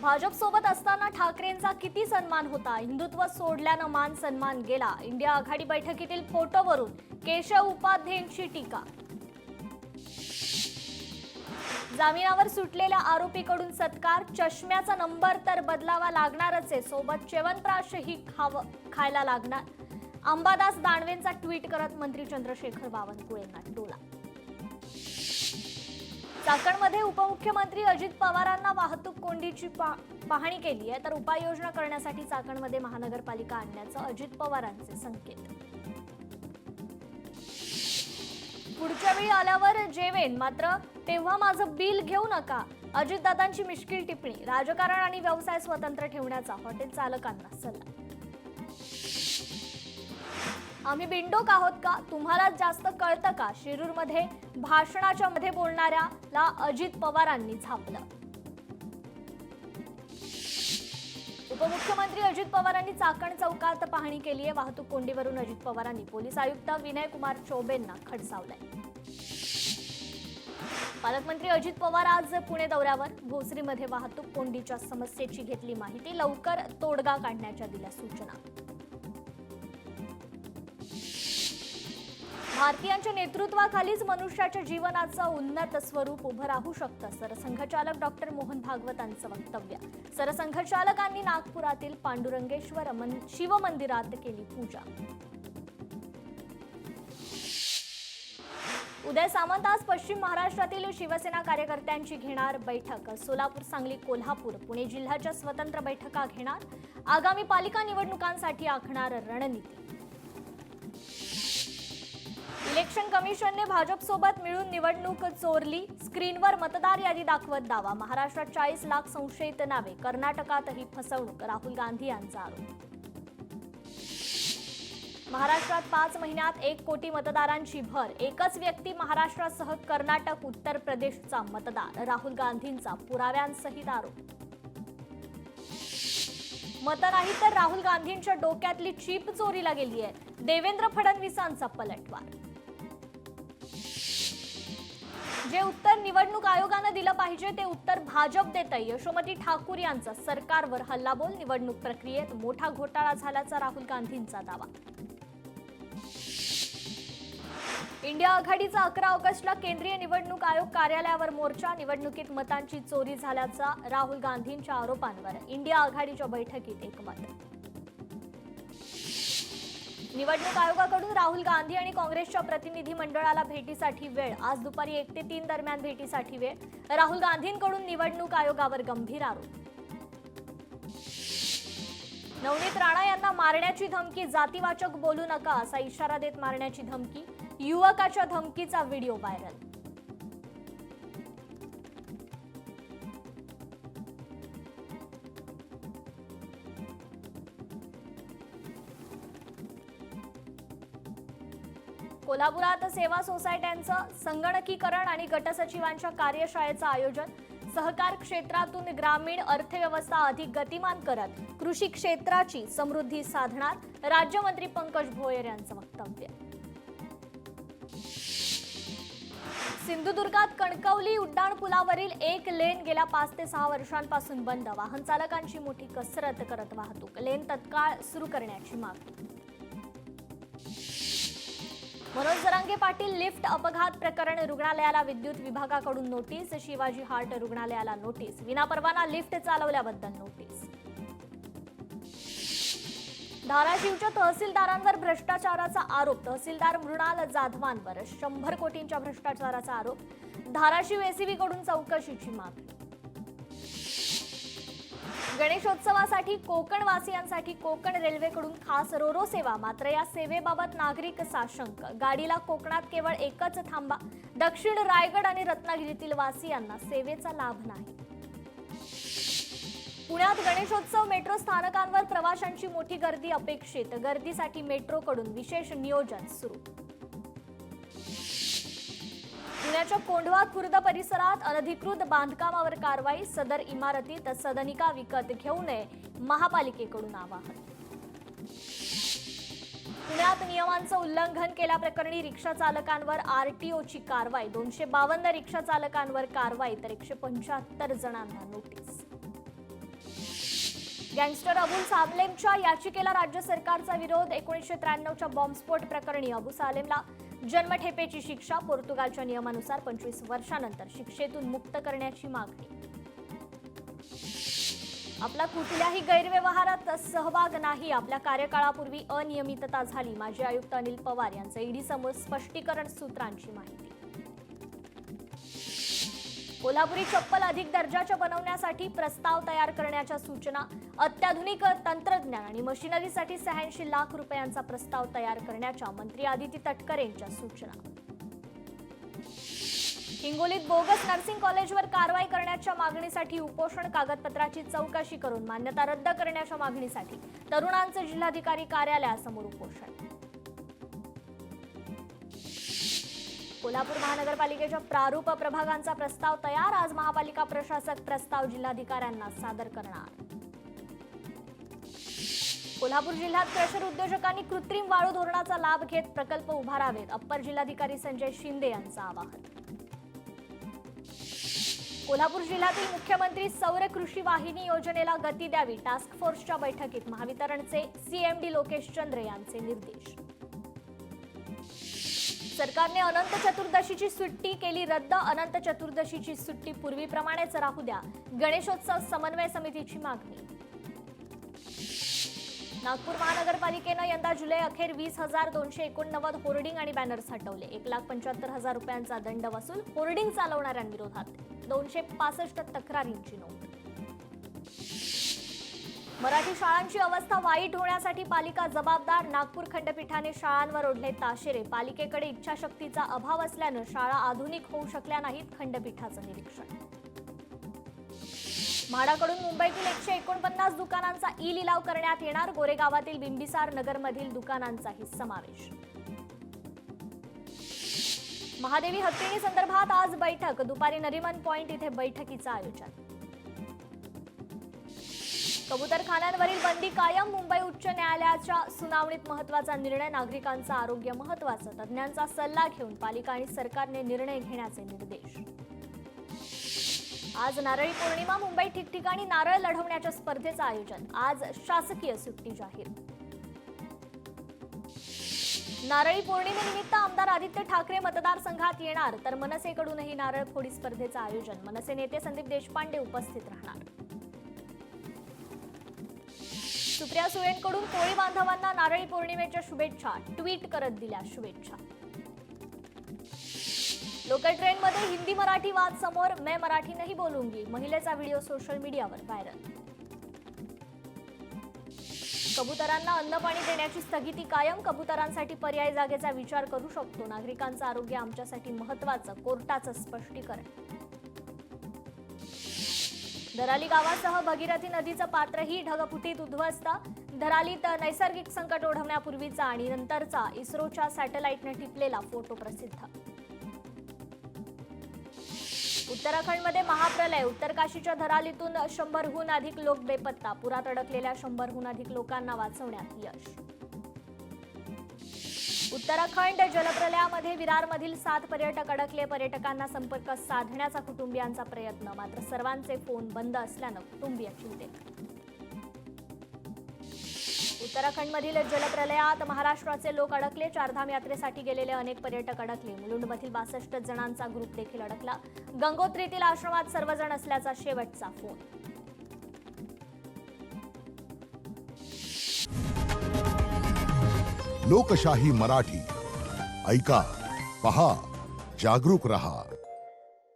भाजप सोबत असताना ठाकरेंचा किती सन्मान होता, हिंदुत्व सोडल्यानं मान सन्मान गेला. इंडिया आघाडी बैठकीतील फोटोवरून केशव उपाध्यायांची टीका. जामिनावर सुटलेल्या आरोपीकडून सत्कार, चष्म्याचा नंबर तर बदलावा लागणारच आहे, सोबत च्यवनप्राशही खायला लागणार. अंबादास दानवेंचा ट्विट करत मंत्री चंद्रशेखर बावनकुळेंना टोला. चाकणमध्ये उपमुख्यमंत्री अजित पवारांना वाहतूक कोंडीची पाहणी केली आहे, तर उपाययोजना करण्यासाठी चाकणमध्ये महानगरपालिका आणण्याचं अजित पवारांचे संकेत. पुढच्या वेळी आल्यावर जेवेन, मात्र तेव्हा माझं बिल घेऊ नका. अजितदादांची मिश्किल टिप्पणी. राजकारण आणि व्यवसाय स्वतंत्र ठेवण्याचा हॉटेल चालकांना सल्ला. आम्ही बिंडोक आहोत का, तुम्हाला जास्त कळतं का? शिरूरमध्ये भाषणाच्या मध्ये बोलणाऱ्याला अजित पवारांनी झापलं. उपमुख्यमंत्री अजित पवारांनी चाकण चौकात पाहणी केली आहे. वाहतूक कोंडीवरून अजित पवारांनी पोलीस आयुक्त विनय कुमार चौबेंना खडसावलंय. पालकमंत्री अजित पवार आज पुणे दौऱ्यावर. भोसरीमध्ये वाहतूक कोंडीच्या समस्येची घेतली माहिती, लवकर तोडगा काढण्याच्या दिल्या सूचना. भारतीयांच्या नेतृत्वाखालीच मनुष्याच्या जीवनाचं उन्नत स्वरूप उभं राहू शकतं, सरसंघचालक डॉक्टर मोहन भागवतांचं वक्तव्य. सरसंघचालकांनी नागपुरातील पांडुरंगेश्वर शिवमंदिरात केली पूजा. उदय सामंत आज पश्चिम महाराष्ट्रातील शिवसेना कार्यकर्त्यांची घेणार बैठक. सोलापूर, सांगली, कोल्हापूर, पुणे जिल्ह्याच्या स्वतंत्र बैठका घेणार. आगामी पालिका निवडणुकांसाठी आखणार रणनीती. इलेक्शन कमिशनने भाजपसोबत मिळून निवडणूक चोरली, स्क्रीनवर मतदार यादी दाखवत दावा. महाराष्ट्रात 40 लाख संशयित नावे, कर्नाटकातही फसवणूक, राहुल गांधी यांचा आरोप. महाराष्ट्रात 5 महिन्यात 1 कोटी मतदारांची भर, एकच व्यक्ती महाराष्ट्रासह कर्नाटक, उत्तर प्रदेशचा मतदार, राहुल गांधींचा पुराव्यांसहित आरोप. मतं नाही तर राहुल गांधींच्या डोक्यातली चीप चोरीला गेली आहे, देवेंद्र फडणवीसांचा पलटवार. जे उत्तर निवडणूक आयोगानं दिलं पाहिजे ते उत्तर भाजप देतंय, यशोमती ठाकूर यांचा सरकारवर हल्लाबोल. निवडणूक प्रक्रियेत मोठा घोटाळा झाल्याचा राहुल गांधींचा दावा. इंडिया आघाडीचा 11 ऑगस्टला केंद्रीय निवडणूक आयोग कार्यालयावर मोर्चा. निवडणुकीत मतांची चोरी झाल्याचा राहुल गांधींच्या आरोपांवर इंडिया आघाडीच्या बैठकीत एकमत. निवडणूक आयोगाकडून राहुल गांधी आणि काँग्रेसच्या प्रतिनिधी मंडळाला भेटीसाठी वेळ. आज दुपारी 1 ते 3 दरम्यान भेटीसाठी वेळ. राहुल गांधींकडून निवडणूक आयोगावर गंभीर आरोप. नवनीत राणा यांना मारण्याची धमकी, जातीवाचक बोलू नका असा इशारा देत मारण्याची धमकी. युवकाच्या धमकीचा व्हिडिओ व्हायरल. कोल्हापुरात सेवा सोसायट्यांचं संगणकीकरण आणि गटसचिवांच्या कार्यशाळेचं आयोजन. सहकार क्षेत्रातून ग्रामीण अर्थव्यवस्था अधिक गतिमान करत कृषी क्षेत्राची समृद्धी साधणार, राज्यमंत्री पंकज भोयर यांचं वक्तव्य. सिंधुदुर्गात कणकवली उड्डाणपुलावरील 1 लेन गेल्या 5 ते 6 वर्षांपासून बंद. वाहन चालकांची मोठी कसरत करत वाहतूक. लेन तत्काळ सुरू करण्याची मागणी. मनोज जरांगे पाटील लिफ्ट अपघात प्रकरण, रुग्णालयाला विद्युत विभागाकडून नोटीस. शिवाजी हार्ट रुग्णालयाला नोटीस. विनापरवाना लिफ्ट चालवल्याबद्दल नोटीस. धाराशिवच्या तहसीलदारांवर भ्रष्टाचाराचा आरोप. तहसीलदार मृणाल जाधवांवर 100 कोटींच्या भ्रष्टाचाराचा आरोप. धाराशिव एसीबी कडून चौकशीची मागणी. गणेशोत्सवासाठी कोकणवासियांसाठी कोकण रेल्वेकडून खास रोरो सेवा. मात्र या सेवेबाबत नागरिक साशंक. गाडीला कोकणात केवळ एकच थांबा. दक्षिण रायगड आणि रत्नागिरीतील वासियांना सेवेचा लाभ नाही. पुण्यात गणेशोत्सव मेट्रो स्थानकांवर प्रवाशांची मोठी गर्दी अपेक्षित. गर्दीसाठी मेट्रोकडून विशेष नियोजन सुरू. पुण्याच्या कोंढवा खुर्द परिसरात अनधिकृत बांधकामावर कारवाई. सदर इमारतीत सदनिका विकत घेऊ नये, महापालिकेकडून आवाहन. पुण्यात नियमांचं उल्लंघन केल्याप्रकरणी रिक्षा चालकांवर आरटीओची कारवाई. 252 रिक्षा चालकांवर कारवाई तर 175 जणांना नोटीस. गँगस्टर अबुल सालेमच्या याचिकेला राज्य सरकारचा विरोध. 1993च्या बॉम्बस्फोट प्रकरणी अबू सालेमला जन्मठेपेची शिक्षा. पोर्तुगालच्या नियमानुसार 25 वर्षांनंतर शिक्षेतून मुक्त करण्याची मागणी. आपला कुठल्याही गैरव्यवहारात सहभाग नाही. आपल्या कार्यकाळापूर्वी अनियमितता झाली. माजी आयुक्त अनिल पवार यांचं ईडी समोर स्पष्टीकरण. सूत्रांची माहिती. कोल्हापुरी चप्पल अधिक दर्जाच्या बनवण्यासाठी प्रस्ताव तयार करण्याच्या सूचना. अत्याधुनिक तंत्रज्ञान आणि मशिनरीसाठी 86 लाख रुपयांचा प्रस्ताव तयार करण्याच्या मंत्री आदिती तटकरेंच्या सूचना. हिंगोलीत बोगस नर्सिंग कॉलेजवर कारवाई करण्याच्या मागणीसाठी उपोषण. कागदपत्राची चौकशी करून मान्यता रद्द करण्याच्या मागणीसाठी तरुणांचे जिल्हाधिकारी कार्यालयासमोर उपोषण. कोल्हापूर महानगरपालिकेच्या प्रारूप प्रभागांचा प्रस्ताव तयार. आज महापालिका प्रशासक प्रस्ताव जिल्हाधिकाऱ्यांना सादर करणार. कोल्हापूर जिल्ह्यात क्रशर उद्योजकांनी कृत्रिम वाळू धोरणाचा लाभ घेत प्रकल्प उभारावेत. अप्पर जिल्हाधिकारी संजय शिंदे यांचं आवाहन. कोल्हापूर जिल्ह्यातील मुख्यमंत्री सौर कृषी वाहिनी योजनेला गती द्यावी. टास्क फोर्सच्या बैठकीत महावितरणचे सीएमडी लोकेश चंद्र यांचे निर्देश. सरकारने अनंत चतुर्दशीची सुट्टी केली रद्द. अनंत चतुर्दशीची सुट्टी पूर्वीप्रमाणेच राहू द्या. गणेशोत्सव समन्वय समितीची मागणी. नागपूर महानगरपालिकेनं यंदा जुलै अखेर 20,289 होर्डिंग आणि बॅनर्स हटवले. 1,75,000 रुपयांचा दंड वसूल. होर्डिंग चालवणाऱ्यांविरोधात 265 तक्रारींची नोंद. मराठी शाळांची अवस्था वाईट होण्यासाठी पालिका जबाबदार. नागपूर खंडपीठाने शाळांवर ओढले ताशेरे. पालिकेकडे इच्छाशक्तीचा अभाव असल्यानं शाळा आधुनिक होऊ शकल्या नाहीत. खंडपीठाचं निरीक्षण. म्हाडाकडून मुंबईतील 149 दुकानांचा ई लिलाव करण्यात येणार. गोरेगावातील बिंबिसार नगरमधील दुकानांचाही समावेश. महादेवी हत्तीणी संदर्भात आज बैठक. दुपारी नरिमन पॉइंट इथे बैठकीचं आयोजन. कबूतरखान्यांवरील बंदी कायम. मुंबई उच्च न्यायालयाच्या सुनावणीत महत्त्वाचा निर्णय. नागरिकांचं आरोग्य महत्त्वाचं. तज्ज्ञांचा सल्ला घेऊन पालिका आणि सरकारने निर्णय घेण्याचे निर्देश. आज नारळी पौर्णिमा. मुंबईत ठिकठिकाणी नारळ लढवण्याच्या स्पर्धेचं आयोजन. आज शासकीय सुट्टी जाहीर. नारळी पौर्णिमेनिमित्त आमदार आदित्य ठाकरे मतदारसंघात येणार. तर मनसेकडूनही नारळ फोडी स्पर्धेचं आयोजन. मनसे नेते संदीप देशपांडे उपस्थित राहणार. सुप्रिया सुळेंकडून कोळी बांधवांना नारळी पौर्णिमेच्या शुभेच्छा. ट्विट करत दिल्या शुभेच्छा. लोकल ट्रेनमध्ये हिंदी मराठी वाद समोर. मैं मराठी नहीं बोलूंगी. महिलेचा व्हिडिओ सोशल मीडियावर व्हायरल. कबुतरांना अन्न पाणी देण्याची स्थगिती कायम. कबुतरांसाठी पर्यायी जागेचा विचार करू शकतो. नागरिकांचं आरोग्य आमच्यासाठी महत्त्वाचं. कोर्टाचं स्पष्टीकरण. धराली गावासह भगीरथी नदीचं पात्रही ढगफुटीत उद्ध्वस्त. धरालीत नैसर्गिक संकट ओढवण्यापूर्वीचा आणि नंतरचा इस्रोच्या सॅटेलाइटने टिपलेला फोटो प्रसिद्ध. उत्तराखंडमध्ये महाप्रलय. उत्तरकाशीच्या धरालीतून 100हून अधिक लोक बेपत्ता. पुरात अडकलेल्या 100हून अधिक लोकांना वाचवण्यात यश. उत्तराखंड जलप्रलयामध्ये विरारमधील 7 पर्यटक अडकले. पर्यटकांना संपर्क साधण्याचा कुटुंबियांचा प्रयत्न. मात्र सर्वांचे फोन बंद असल्यानं कुटुंबीय चिंतेत. उत्तराखंडमधील जलप्रलयात महाराष्ट्राचे लोक अडकले. चारधाम यात्रेसाठी गेलेले अनेक पर्यटक अडकले. मुलुंडमधील 62 जणांचा ग्रुप देखील अडकला. गंगोत्रीतील आश्रमात सर्वजण असल्याचा शेवटचा फोन. लोकशाही मराठी ऐका, पहा, जागरूक रहा.